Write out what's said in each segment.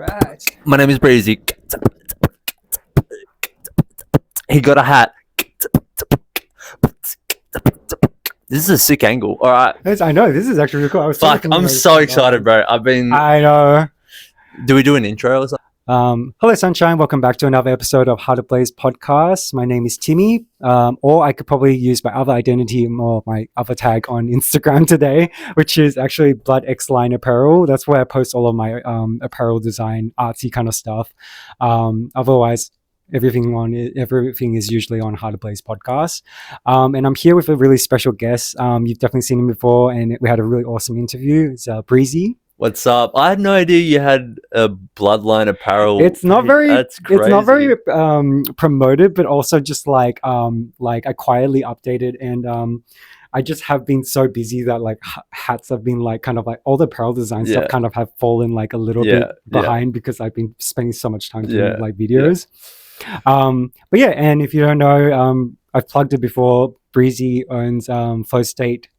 right. My name is Brezie. He got a hat. This is a sick angle. All right. I know, this is actually really cool. Fuck, I'm so excited, bro. I know. Do we do an intro or something? Hello, Sunshine. Welcome back to another episode of How to Blaze podcast. My name is Timmy, or I could probably use my other identity or my other tag on Instagram today, which is actually Blood X Line Apparel. That's where I post all of my apparel design, artsy kind of stuff. Otherwise, everything is usually on How to Blaze podcast. And I'm here with a really special guest. You've definitely seen him before, and we had a really awesome interview. It's Brezie. What's up? I had no idea you had a Bloodline apparel. It's not very. That's crazy. It's not very promoted, but also just like I quietly updated, and I just have been so busy that like hats have been like kind of like all the apparel design stuff kind of have fallen like a little bit behind because I've been spending so much time doing like videos. But yeah, and if you don't know, I've plugged it before. Brezie owns Flow State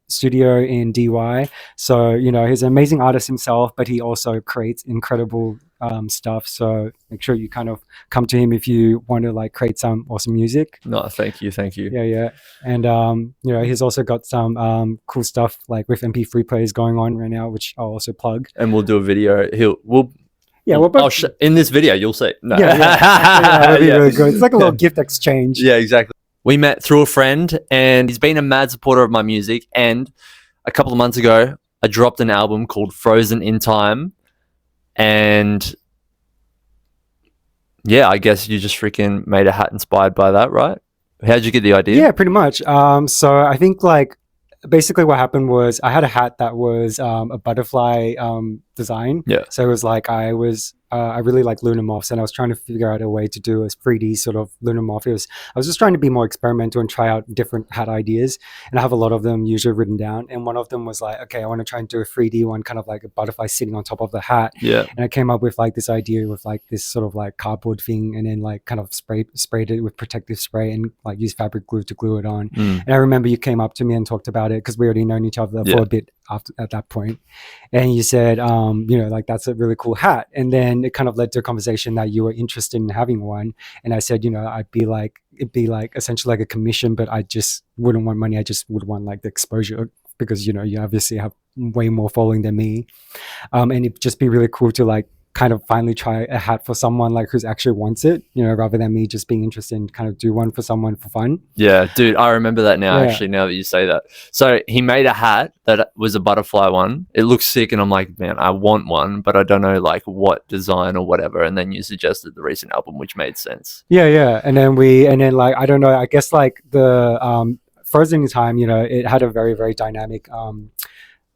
studio in DY, so you know he's an amazing artist himself, but he also creates incredible stuff, so make sure you kind of come to him if you want to like create some awesome music. No, thank you. Yeah, and you know he's also got some cool stuff like with MP3 players going on right now, which I'll also plug, and we'll do a video. We're both in this video you'll see. No. That'd be really good. It's like a little gift exchange. Yeah, exactly. We met through a friend, and he's been a mad supporter of my music. And a couple of months ago, I dropped an album called Frozen in Time. And yeah, I guess you just freaking made a hat inspired by that, right? How'd you get the idea? Yeah, pretty much. So I think like basically what happened was I had a hat that was a butterfly design. Yeah. So it was like I really like lunar moths, and I was trying to figure out a way to do a 3D sort of lunar moth. I was just trying to be more experimental and try out different hat ideas, and I have a lot of them usually written down. And one of them was like, okay, I want to try and do a 3D one, kind of like a butterfly sitting on top of the hat. Yeah. And I came up with like this idea with like this sort of like cardboard thing, and then like kind of sprayed it with protective spray and like used fabric glue to glue it on. And I remember you came up to me and talked about it because we already known each other for a bit at that point, and you said you know, like that's a really cool hat. And then it kind of led to a conversation that you were interested in having one, and I said, you know, it'd be like essentially like a commission, but I just wouldn't want money. I just would want like the exposure, because you know you obviously have way more following than me, and it'd just be really cool to like kind of finally try a hat for someone like who's actually wants it, you know, rather than me just being interested in kind of do one for someone for fun. Yeah, dude, I remember that now, actually, now that you say that. So he made a hat that was a butterfly one. It looks sick, and I'm like, man, I want one, but I don't know like what design or whatever. And then you suggested the recent album, which made sense. Yeah. And then like, I don't know, I guess like the Frozen in Time, you know, it had a very, very dynamic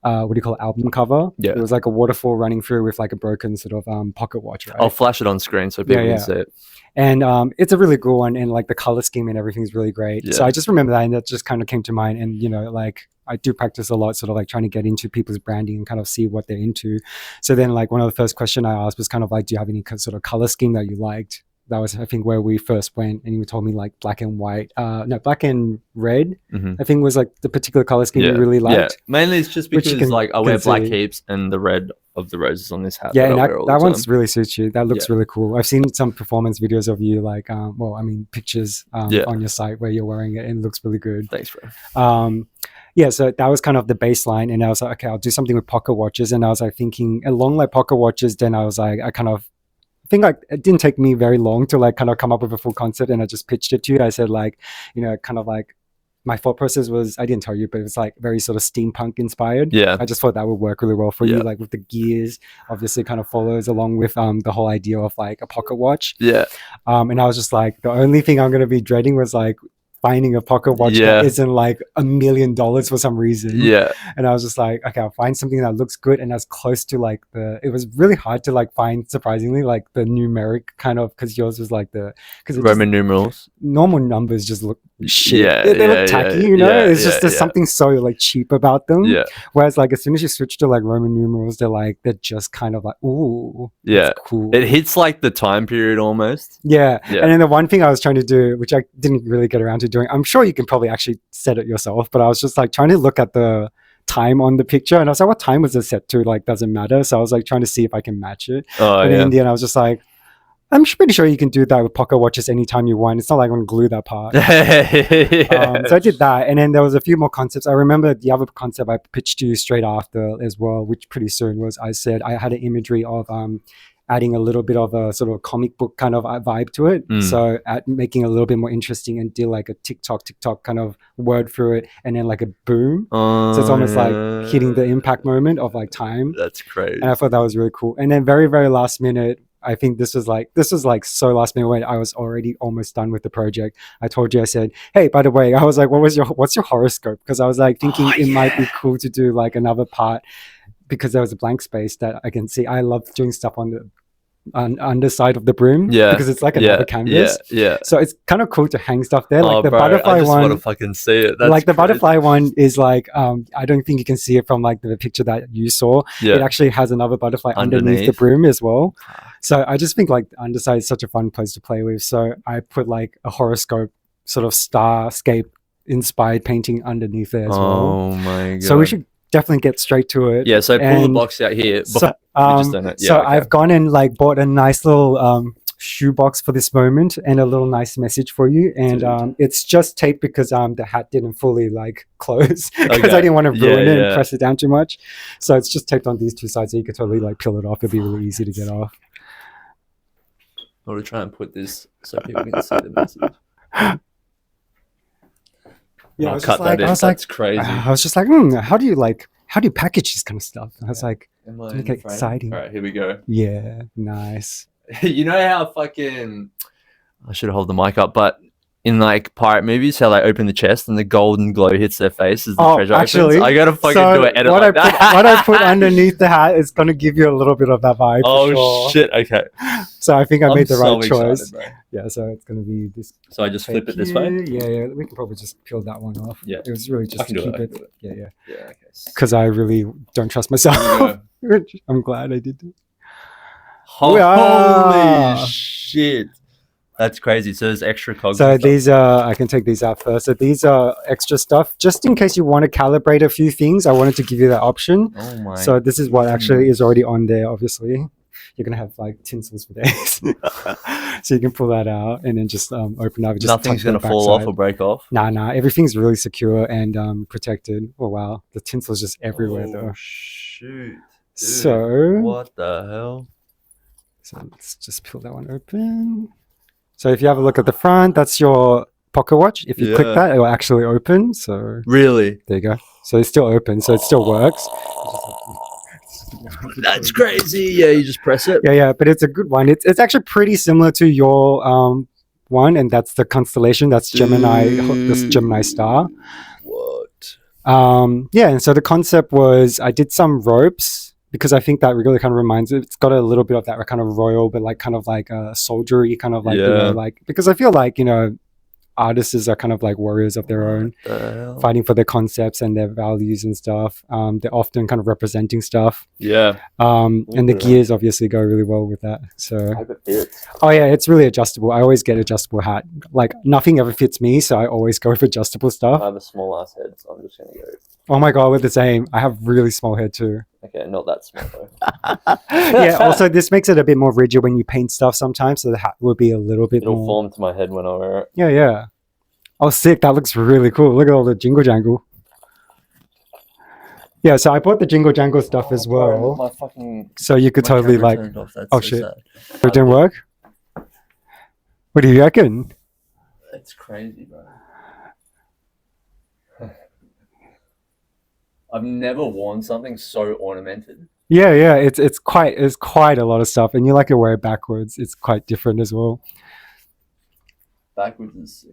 what do you call it, album cover. Yeah, it was like a waterfall running through with like a broken sort of pocket watch, right? I'll flash it on screen so people can see it. And it's a really cool one, and like the color scheme and everything is really great. So I just remember that, and that just kind of came to mind. And you know, like I do practice a lot, sort of like trying to get into people's branding and kind of see what they're into. So then like one of the first questions I asked was kind of like, do you have any sort of color scheme that you liked? That was, I think, where we first went, and you told me like black and white, black and red. I think was like the particular color scheme you really liked. Yeah, mainly it's just because like I wear black heaps and the red of the roses on this hat. Yeah, and that one's really suits you. That looks really cool. I've seen some performance videos of you, like, pictures on your site where you're wearing it, and it looks really good. Thanks, bro. Yeah, so that was kind of the baseline, and I was like, okay, I'll do something with pocket watches, and I was like thinking along like pocket watches. Then I was like, I think like it didn't take me very long to like kind of come up with a full concept, and I just pitched it to you. I said like, you know, kind of like my thought process was, I didn't tell you, but it was like very sort of steampunk inspired. Yeah, I just thought that would work really well for you, like with the gears obviously kind of follows along with the whole idea of like a pocket watch. And I was just like, the only thing I'm going to be dreading was like finding a pocket watch that isn't like $1 million for some reason. And I was just like, okay, I'll find something that looks good and as close to like it was really hard to like find, surprisingly, like the numeric kind of, because yours was like because Roman numerals. Normal numbers just look shit. They look tacky, you know? It's just there's something so like cheap about them. Whereas like as soon as you switch to like Roman numerals, they're just kind of like, ooh, that's cool. It hits like the time period almost. And then the one thing I was trying to do, which I didn't really get around to doing, I'm sure you can probably actually set it yourself, but I was just like trying to look at the time on the picture, and I was like, what time was it set to? Like, doesn't matter. So I was like trying to see if I can match it. Oh, But yeah. in the end, I was just like, I'm pretty sure you can do that with pocket watches anytime you want. It's not like I'm going to glue that part. So I did that. And then there was a few more concepts. I remember the other concept I pitched to you straight after as well, which pretty soon was, I said I had an imagery of adding a little bit of a sort of comic book kind of vibe to it. So making it a little bit more interesting and do like a TikTok kind of word through it, and then like a boom. So it's almost like hitting the impact moment of like time. That's crazy. And I thought that was really cool. And then very, very last minute, I think this was like so last minute when I was already almost done with the project. I told you, I said, hey, by the way, I was like, what's your horoscope? Because I was like thinking it might be cool to do like another part, because there was a blank space that I can see. I love doing stuff on the underside of the brim, because it's like another canvas. So it's kind of cool to hang stuff there. Like the butterfly I just one, want to fucking see it. That's like the crazy. butterfly one is like I don't think you can see it from like the picture that you saw. It actually has another butterfly underneath the brim as well. So I just think like the underside is such a fun place to play with. So I put like a horoscope sort of starscape inspired painting underneath there as well. Oh my god. So we should definitely get straight to it. Yeah, so pull the box out here. So, Okay. I've gone and like bought a nice little shoe box for this moment, and a little nice message for you. And it's just taped because the hat didn't fully like close, because I didn't want to ruin it and press it down too much. So it's just taped on these two sides, so you could totally like peel it off. It'd be really easy to get off. I want to try and put this so people can see the message. Yeah, I'll cut that in. That's crazy. I was just like, how do you package this kind of stuff? I was like, make it exciting. All right, here we go. Yeah, nice. You know how fucking... I should hold the mic up, but in like pirate movies, how they open the chest and the golden glow hits their face as the treasure actually, opens? I gotta fucking do an edit like that. What I put underneath the hat is gonna give you a little bit of that vibe. Oh, for sure. shit, okay. So I think I made the right excited, choice. bro. Yeah, so it's gonna be this. So I just flip it this way? Yeah, we can probably just peel that one off. Yeah. It was really just to keep it. Yeah. Yeah, okay. Because I really don't trust myself. I'm glad I did it. Holy shit. That's crazy. So there's extra cogs. So these are, I can take these out first. So these are extra stuff, just in case you want to calibrate a few things. I wanted to give you that option. Oh my. So this is what actually is already on there, obviously. You're going to have like tinsels for days. So you can pull that out and then just open up. Just nothing's going to fall off or break off? Nah. Everything's really secure and protected. Oh, wow. The tinsel's just everywhere though. Shoot. Dude. So. What the hell? So let's just peel that one open. So if you have a look at the front, that's your pocket watch. If you click that, it will actually open. So really, there you go. So it's still open. So it still works. That's crazy. Yeah, you just press it. Yeah. But it's a good one. It's actually pretty similar to your one, and that's the constellation. That's Gemini. This Gemini star. What? Yeah. And so the concept was I did some ropes, because I think that really kind of reminds it. It's got a little bit of that kind of royal, but like kind of like a soldiery kind of like, you know, like, because I feel like, you know, artists are kind of like warriors of their own, fighting for their concepts and their values and stuff. They're often kind of representing stuff. Yeah. And the gears obviously go really well with that. So, oh yeah, it's really adjustable. I always get adjustable hat. Like nothing ever fits me, so I always go with adjustable stuff. I have a small ass head, so I'm just gonna go. Oh my god, we're the same. I have really small head too. Okay, not that small though. Yeah, also this makes it a bit more rigid when you paint stuff sometimes, so the hat will be a little bit It'll more... form to my head when I wear it. Yeah. Oh, sick. That looks really cool. Look at all the jingle jangle. Yeah, so I bought the jingle jangle stuff as well. My fucking... So you could totally like... Oh, so shit. Sad. It didn't work? What do you reckon? It's crazy, bro. I've never worn something so ornamented. Yeah. It's quite a lot of stuff, and you like to wear it backwards. It's quite different as well. Backwards is sick.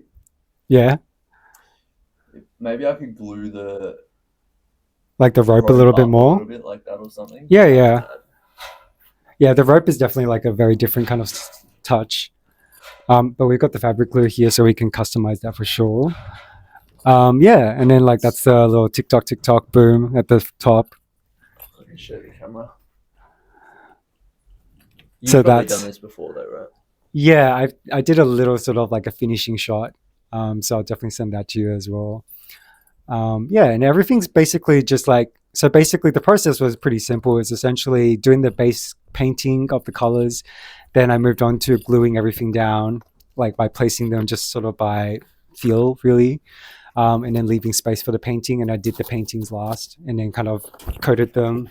Yeah. Maybe I could glue the rope a little bit more. A little bit like that or something. Yeah. Yeah, the rope is definitely like a very different kind of touch. But we've got the fabric glue here, so we can customize that for sure. Yeah, and then like that's the little tick-tock boom at the top. Let me show the camera. So You've probably that's done this before though, right? Yeah, I did a little sort of like a finishing shot. So I'll definitely send that to you as well. Yeah, and everything's basically just like, so basically the process was pretty simple. It's essentially doing the base painting of the colors. Then I moved on to gluing everything down, like by placing them just sort of by feel, really. And then leaving space for the painting. And I did the paintings last and then kind of coated them.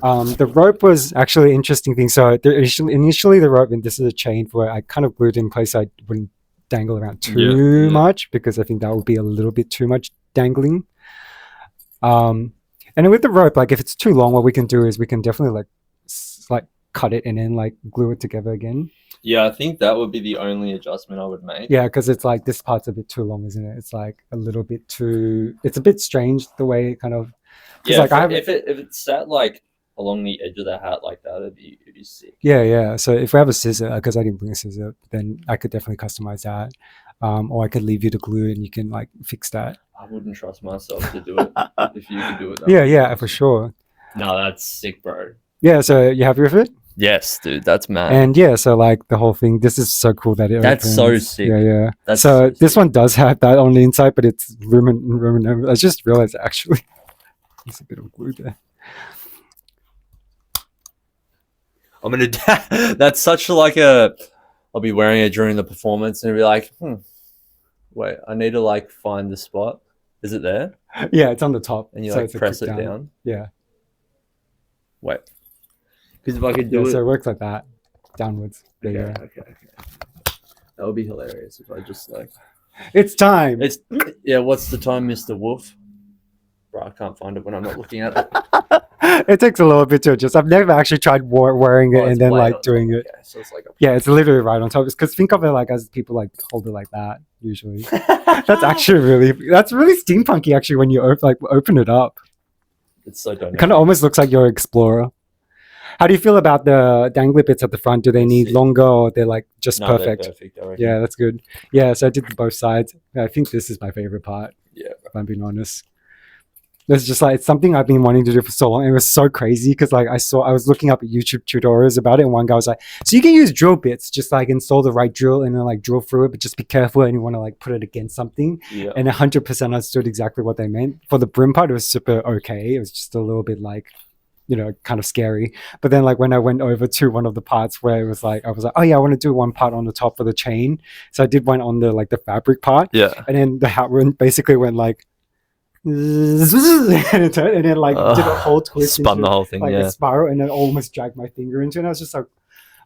The rope was actually an interesting thing. So initially the rope, and this is a chain where I kind of glued in place so I wouldn't dangle around too much, because I think that would be a little bit too much dangling. And then with the rope, like if it's too long, what we can do is we can definitely like cut it and then like glue it together again. Yeah, I think that would be the only adjustment I would make. Yeah, because it's like this part's a bit too long, isn't it? It's like a little bit too. It's a bit strange the way it kind of. Yeah, like if it sat like along the edge of the hat like that, it'd be sick. Yeah. So if we have a scissor, because I didn't bring a scissor, then I could definitely customize that. Or I could leave you the glue and you can like fix that. I wouldn't trust myself to do it if you could do it. Yeah, for sure. No, that's sick, bro. Yeah, so you happy with it? Yes, dude, that's mad. And yeah, so like the whole thing, this is so cool that it That's opens. so sick. Yeah. That's so this sick. one does have that on the inside, but it's Roman. I just realized actually there's a bit of glue there. I'm gonna. That's such like a. I'll be wearing it during the performance and be like, wait, I need to like find the spot. Is it there? Yeah, it's on the top. And you so like press it down. Yeah. Wait. Because if I could do it. So it works like that, downwards. Okay. That would be hilarious if I just like. It's time. Yeah. What's the time, Mr. Wolf? Bro, I can't find it when I'm not looking at it. It takes a little bit to adjust. I've never actually tried wearing it and then like doing it. Okay, so it's like it's literally right on top. Because think of it like as people like hold it like that usually. That's really steampunky actually when you open it up. It's so dynamic. It kind of almost looks like you're an explorer. How do you feel about the dangly bits at the front? Do they need longer or they're like just perfect? They're perfect, I reckon. Yeah, that's good. Yeah, so I did both sides. I think this is my favorite part. Yeah, if I'm being honest. It's just like, it's something I've been wanting to do for so long. It was so crazy because like I was looking up YouTube tutorials about it, and one guy was like, so you can use drill bits, just like install the right drill and then like drill through it, but just be careful and you want to like put it against something. Yeah. And 100% understood exactly what they meant. For the brim part, it was super okay. It was just a little bit like, kind of scary. But then like when I went over to one of the parts where it was like, I was like, oh yeah, I want to do one part on the top of the chain. So I did one on the like the fabric part. Yeah. And then the hat basically went like, and then like did a whole twist, spun the whole thing, like a spiral, and then almost dragged my finger into it. And I was just like,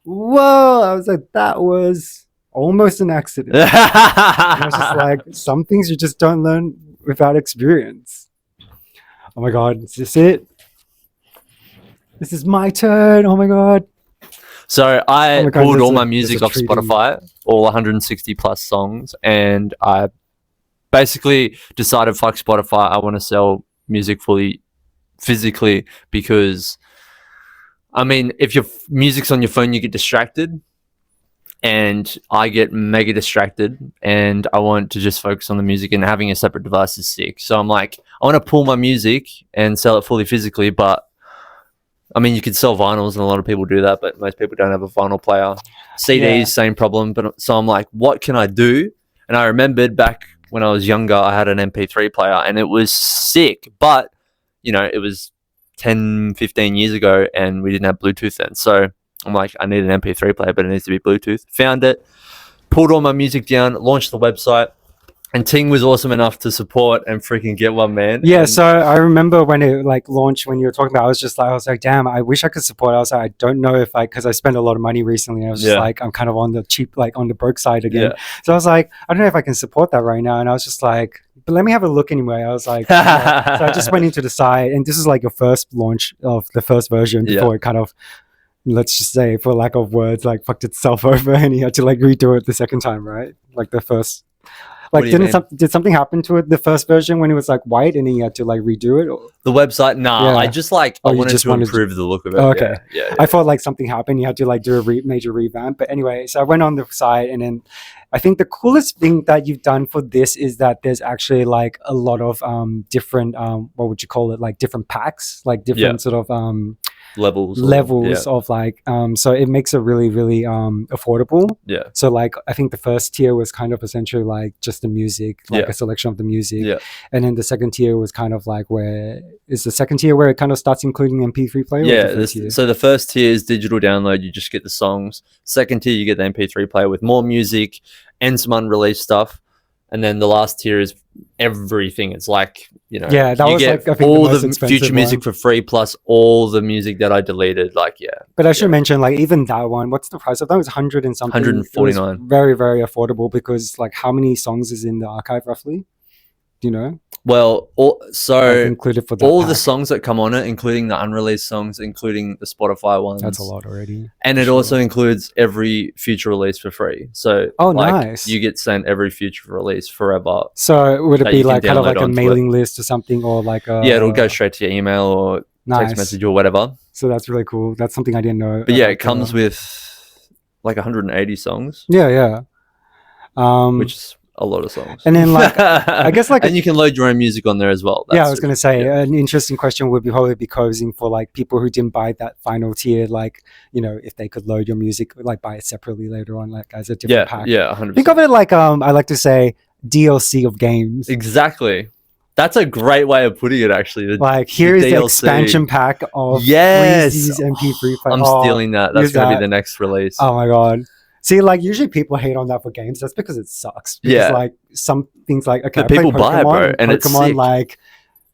whoa! I was like, that was almost an accident. I was just like, some things you just don't learn without experience. Oh my god, is this it? This is my turn. Oh my god. So I pulled all my music off Spotify, all 160 plus songs, and I basically decided, fuck Spotify, I want to sell music fully physically, because I mean, if your music's on your phone, you get distracted, and I get mega distracted, and I want to just focus on the music, and having a separate device is sick. So I'm like, I want to pull my music and sell it fully physically, but I mean, you could sell vinyls, and a lot of people do that, but most people don't have a vinyl player. CDs, same problem. But so I'm like, what can I do? And I remembered back when I was younger, I had an MP3 player, and it was sick. But, it was 10, 15 years ago, and we didn't have Bluetooth then. So I'm like, I need an MP3 player, but it needs to be Bluetooth. Found it, pulled all my music down, launched the website. And Ting was awesome enough to support and freaking get one, man. Yeah, so I remember when it like launched, when you were talking about it, I was like, damn, I wish I could support it. I was like, I don't know if because I spent a lot of money recently. I was just like, I'm kind of on the cheap, like on the broke side again. Yeah. So I was like, I don't know if I can support that right now. And I was just like, but let me have a look anyway. I was like, so I just went into the site, and this is like your first launch of the first version before it kind of, let's just say, for lack of words, like fucked itself over, and you had to like redo it the second time, right? Like the first. Like, did something happen to it, the first version, when it was like white and then you had to like redo it? Or? The website? Nah, I just like, I wanted to improve the look of it. Oh, okay. Yeah. I thought like something happened. You had to like do a major revamp. But anyway, so I went on the site, and then I think the coolest thing that you've done for this is that there's actually like a lot of different, what would you call it? Like different packs, like different sort of, levels of like so it makes it really really affordable. Yeah. So like I think the first tier was kind of essentially like just the music, like Yeah. a selection of the music. Yeah. And then the second tier was kind of like where is the second tier where it kind of starts including MP3 player? Yeah, so the first tier is digital download, you just get the songs. Second tier, you get the MP3 player with more music and some unreleased stuff. And then the last tier is everything. It's like, you know, yeah, that you was get like I think all the, most the expensive future music one. for free plus all the music that I deleted. Like, yeah. But I should mention, like, even that one, what's the price of that? It was 100 and something. 149. It was very, very affordable because, like, how many songs is in the archive roughly? Do you know? Well, Like, included for that all pack. the songs that come on it, including the unreleased songs, including the Spotify ones. That's a lot already. And it also includes every future release for free. So, nice. You get sent every future release forever. So, would it that be you can like kind of like a download onto mailing list or something, or like a Yeah, it'll go straight to your email or text message or whatever. So that's really cool. That's something I didn't know. But yeah, it comes with like 180 songs, Yeah. which is a lot of songs. And then like I guess like and you can load your own music on there as well. I was going to say an interesting question would probably be posing for like people who didn't buy that final tier, like, you know, if they could load your music, like buy it separately later on, like as a different pack. Yeah, 100%. Think of it like I like to say DLC of games. Exactly. That's a great way of putting it, actually. Like, here is the expansion pack of Breezie's MP3 player. I'm stealing that. That's going to be the next release. Oh my god. See, like, usually people hate on that for games. That's because it sucks. Because, like, some things like, okay, but people buy it, bro, and it's sick. Like,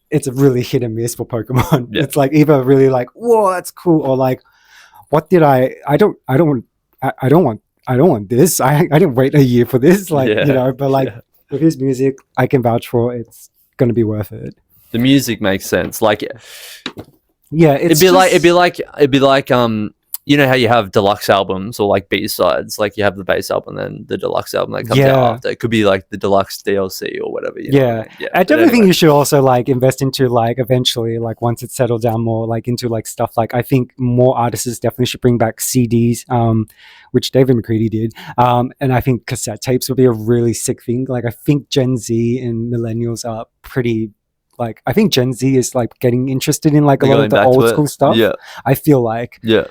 it's a really hit and miss for Pokemon. Yeah. It's like either really like, whoa, that's cool, or like, what did I don't want this. I didn't wait a year for this. Like, you know, but like with his music, I can vouch for it's gonna be worth it. The music makes sense. Like, yeah, it'd be like you know how you have deluxe albums or like B-sides, like you have the base album and then the deluxe album that comes out after. It could be like the deluxe DLC or whatever. You know what I mean? I definitely think you should also like invest into like eventually, like once it's settled down more, like into like stuff like I think more artists definitely should bring back CDs, which David McCready did. And I think cassette tapes would be a really sick thing. Like I think Gen Z and millennials are pretty like I think Gen Z is like getting interested in like a lot of the old school stuff. Yeah. I feel like. Yeah.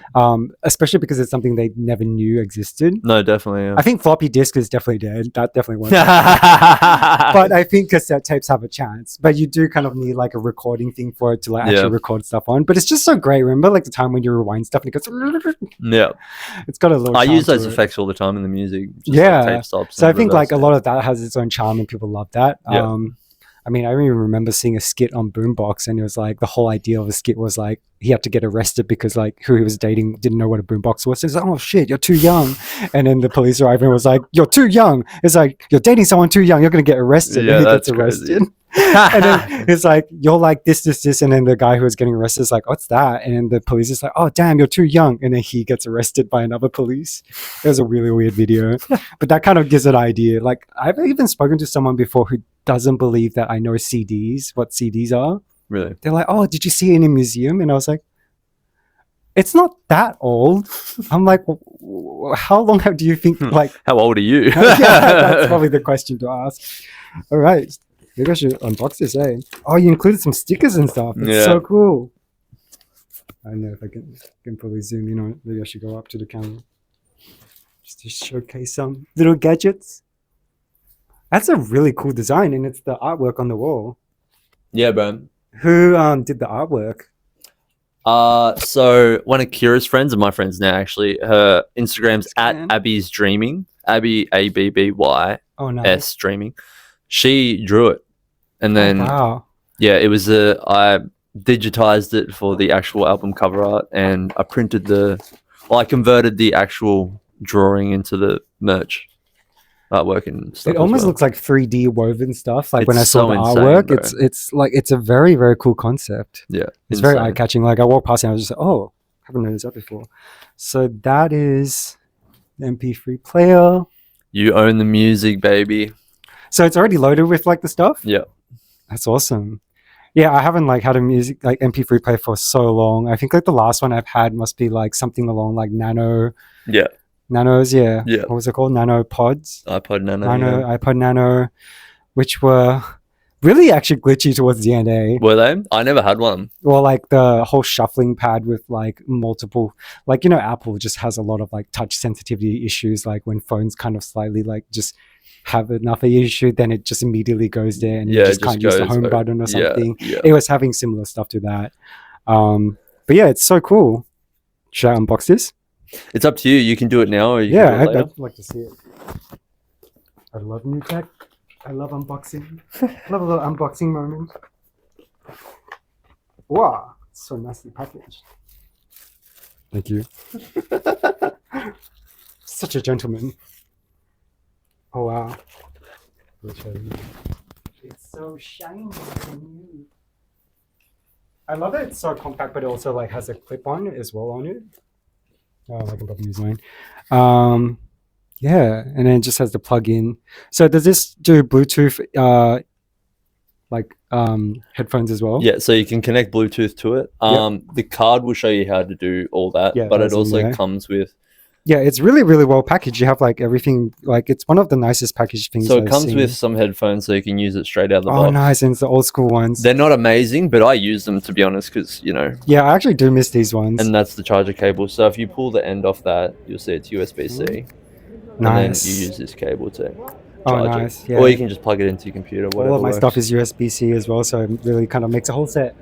Especially because it's something they never knew existed. No, definitely. Yeah. I think floppy disk is definitely dead. That definitely won't. But I think cassette tapes have a chance. But you do kind of need like a recording thing for it to like actually record stuff on. But it's just so great. Remember like the time when you rewind stuff and it goes yeah. It's got a little I use those effects all the time in the music. Just like tape stops. So I think like a lot of that has its own charm and people love that. Yeah. I mean, I even remember seeing a skit on Boombox, and it was like the whole idea of the skit was like he had to get arrested because like who he was dating didn't know what a boombox was. So he's like, "Oh shit, you're too young," and then the police arrive and was like, "You're too young." It's like you're dating someone too young. You're gonna get arrested. Yeah, and he gets arrested. And then it's like you're like this, and then the guy who was getting arrested is like, "What's that?" And then the police is like, "Oh damn, you're too young," and then he gets arrested by another police. It was a really weird video, but that kind of gives an idea. Like I've even spoken to someone before who doesn't believe that I know CDs, what CDs are. Really? They're like, "Oh, did you see it in a museum?" And I was like, "It's not that old." I'm like, "How long do you think?" Like, how old are you? Yeah, that's probably the question to ask. All right, maybe I should unbox this. Oh, you included some stickers and stuff. It's so cool. I don't know if I can probably zoom in on it. Maybe I should go up to the camera just to showcase some little gadgets. That's a really cool design, and it's the artwork on the wall. Yeah, bro. Who did the artwork? So one of Kira's friends and my friends now, actually, her Instagram's at Abby's Dreaming. Abby, ABBY. Oh, nice. S Dreaming. She drew it, and then yeah, it was I digitized it for the actual album cover art, and I printed I converted the actual drawing into the merch artwork and stuff. It almost looks like 3D woven stuff. Like when I saw so the insane, artwork, bro. it's like it's a very, very cool concept. Yeah, it's very eye catching. Like I walked past and I was just like, oh, I haven't noticed that before. So that is the MP3 player. You own the music, baby. So it's already loaded with like the stuff. Yeah, that's awesome. Yeah, I haven't like had a music like MP3 player for so long. I think like the last one I've had must be like something along like Nano. Yeah. Nanos, yeah. What was it called? Nano pods. iPod Nano. iPod Nano, which were really actually glitchy towards the end, eh? Were they? I never had one. Or like the whole shuffling pad with like multiple, like, you know, Apple just has a lot of like touch sensitivity issues. Like when phones kind of slightly like just have enough of issue, then it just immediately goes there and you just can't use the home button or something. Yeah. It was having similar stuff to that. But yeah, it's so cool. Should I unbox this? It's up to you. You can do it now, or you can do it later. I'd like to see it. I love new tech. I love unboxing. I love a little unboxing moment. Wow, it's so nicely packaged. Thank you. Such a gentleman. Oh wow. It's so shiny and new. I love that it's so compact, but it also like has a clip on as well on it. Oh, I can probably use mine. Yeah, and then it just has the plug-in. So does this do Bluetooth headphones as well? Yeah, so you can connect Bluetooth to it. The card will show you how to do all that, but it also comes with. Yeah, it's really, really well packaged. You have like everything, like it's one of the nicest packaged things. So it comes with some headphones, so you can use it straight out of the box. Oh, nice! And it's the old school ones. They're not amazing, but I use them, to be honest, because you know. Yeah, I actually do miss these ones. And that's the charger cable. So if you pull the end off that, you'll see it's USB-C. Nice. And then you use this cable to charge it. Yeah. Or you can just plug it into your computer. Whatever all of my stuff is USB-C as well, so it really kind of makes a whole set.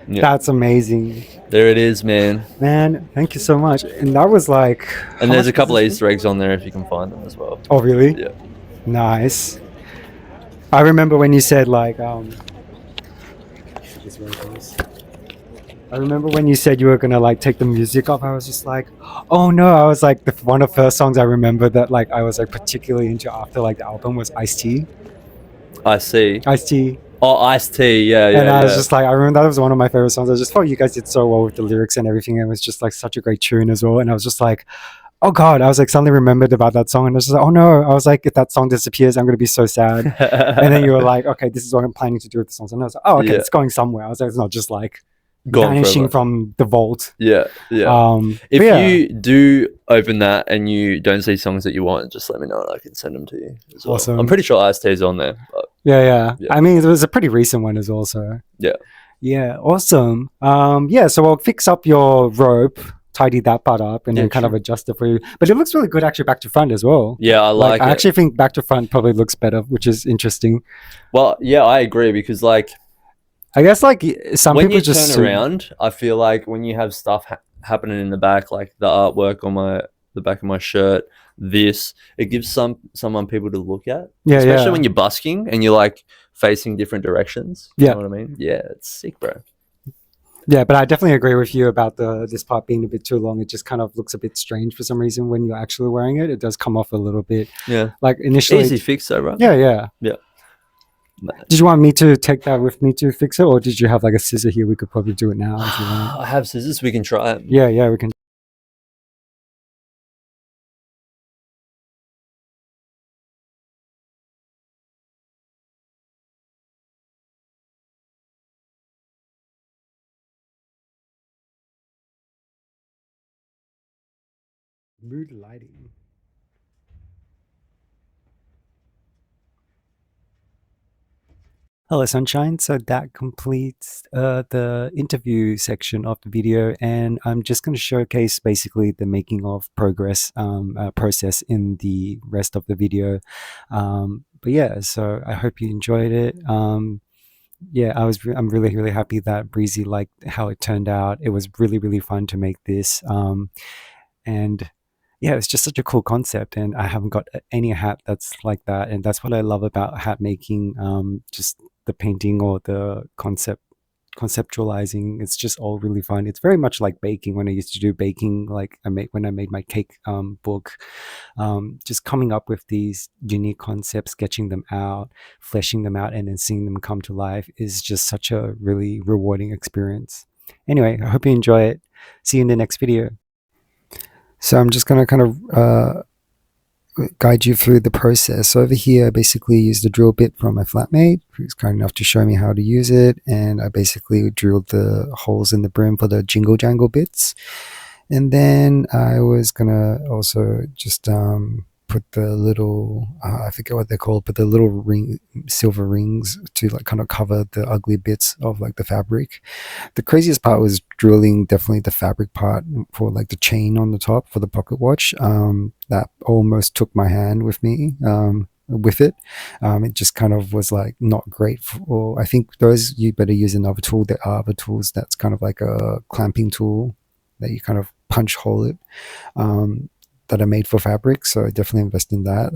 Yeah. That's amazing. There it is, man. Man, thank you so much. And that was like... And there's a couple of Easter eggs on there if you can find them as well. Oh, really? Yeah. Nice. I remember when you said like... I remember when you said you were going to like take the music off, I was just like, oh no. I was like, one of the first songs I remember that like I was like particularly into after like the album was Ice-T. Ice-T. Oh, Ice-T, yeah. And I was just like, I remember that was one of my favorite songs. I just thought you guys did so well with the lyrics and everything. It was just like such a great tune as well. And I was just like, oh God, I was like suddenly remembered about that song. And I was just like, oh no. I was like, if that song disappears, I'm going to be so sad. And then you were like, okay, this is what I'm planning to do with the songs. And I was like, oh, okay, it's going somewhere. I was like, it's not just like vanishing from the vault. Yeah. If you do open that and you don't see songs that you want, just let me know and I can send them to you as well. Awesome. I'm pretty sure Ice-T is on there. But yeah. I mean, it was a pretty recent one as well, so. Yeah, awesome. So I'll fix up your rope, tidy that part up, and then kind of adjust it for you. But it looks really good actually back to front as well. Yeah, I like it. I actually think back to front probably looks better, which is interesting. Well, yeah, I agree because like I guess like some when people you just turn around, I feel like when you have stuff happening in the back, like the artwork on the back of my shirt, it gives some people to look at. Yeah, especially when you're busking and you're like facing different directions. You know what I mean? Yeah, it's sick, bro. Yeah, but I definitely agree with you about this part being a bit too long. It just kind of looks a bit strange for some reason when you're actually wearing it. It does come off a little bit. Yeah. Like initially, easy fix though, right? Yeah. Man. Did you want me to take that with me to fix it, or did you have like a scissor here? We could probably do it now. If you want. I have scissors. We can try it. Yeah, we can. Mood lighting. Hello, Sunshine. So that completes the interview section of the video, and I'm just going to showcase basically the making of process in the rest of the video. But yeah, so I hope you enjoyed it. I'm really, really happy that Brezie liked how it turned out. It was really, really fun to make this. And yeah, it's just such a cool concept, and I haven't got any hat that's like that, and that's what I love about hat making. Just the painting or the conceptualizing, it's just all really fun. It's very much like baking. When I used to do baking, like when I made my cake book, just coming up with these unique concepts, sketching them out, fleshing them out, and then seeing them come to life is just such a really rewarding experience. Anyway, I hope you enjoy it. See you in the next video. So I'm just going to kind of guide you through the process. So over here, I basically used a drill bit from my flatmate, who's kind enough to show me how to use it. And I basically drilled the holes in the brim for the jingle jangle bits. And then I was going to also just put the little I forget what they're called, but the little silver rings to like kind of cover the ugly bits of like the fabric. The craziest part was drilling definitely the fabric part for like the chain on the top for the pocket watch. That almost took my hand with me. With it, it just kind of was like not great for. I think those you better use another tool. There are other tools that's kind of like a clamping tool that you kind of punch hole it, that are made for fabric. So I definitely invest in that.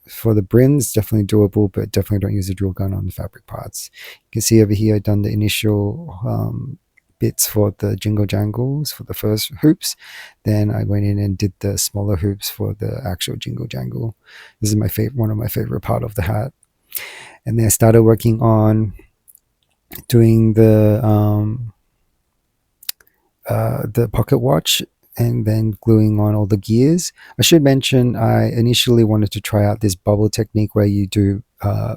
For the brims, definitely doable, but definitely don't use a drill gun on the fabric parts. You can see over here I've done the initial bits for the jingle jangles for the first hoops. Then I went in and did the smaller hoops for the actual jingle jangle. This is my favorite, one of my favorite part of the hat. And then I started working on doing the pocket watch and then gluing on all the gears. I should mention I initially wanted to try out this bubble technique where you do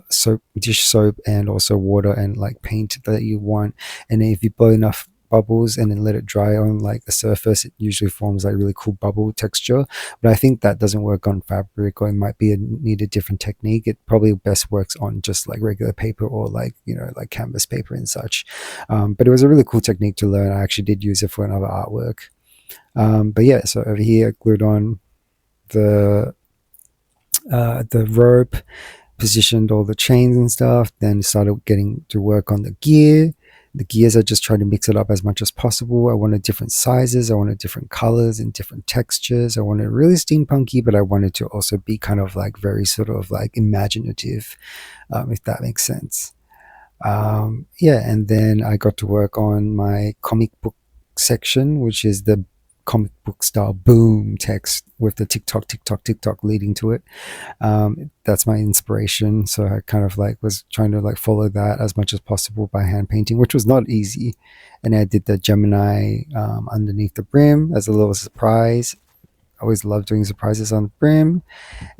soap, dish soap, and also water and like paint that you want. And then if you blow enough bubbles and then let it dry on like the surface, it usually forms like really cool bubble texture. But I think that doesn't work on fabric, or it might be need a different technique. It probably best works on just like regular paper or like, you know, like canvas paper and such. But it was a really cool technique to learn. I actually did use it for another artwork. But yeah, so over here I glued on the rope, positioned all the chains and stuff, then started getting to work on the gear. The gears, I just tried to mix it up as much as possible. I wanted different sizes, I wanted different colors and different textures. I wanted really steampunky, but I wanted to also be kind of like very sort of like imaginative, if that makes sense. Yeah, and then I got to work on my comic book section, which is the comic book style boom text with the tick tock, tick tock, tick tock leading to it. That's my inspiration. So I kind of like was trying to like follow that as much as possible by hand painting, which was not easy. And I did the Gemini underneath the brim as a little surprise. I always love doing surprises on the brim.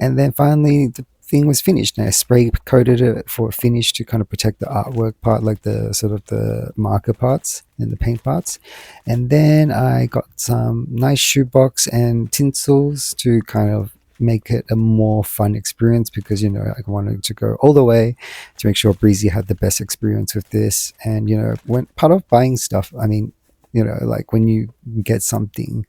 And then finally the thing was finished, and I spray coated it for a finish to kind of protect the artwork part, like the sort of the marker parts and the paint parts. And then I got some nice shoebox and tinsels to kind of make it a more fun experience, because, you know, I wanted to go all the way to make sure Breezy had the best experience with this. And, you know, when part of buying stuff, I mean, you know, like when you get something,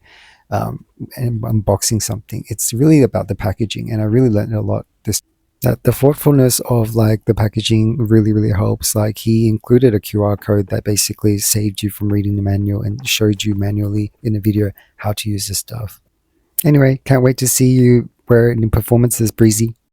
and unboxing something, it's really about the packaging. And I really learned a lot this, that the thoughtfulness of like the packaging really helps. Like he included a QR code that basically saved you from reading the manual and showed you manually in a video how to use this stuff. Anyway, can't wait to see you wear it in performances, Breezy.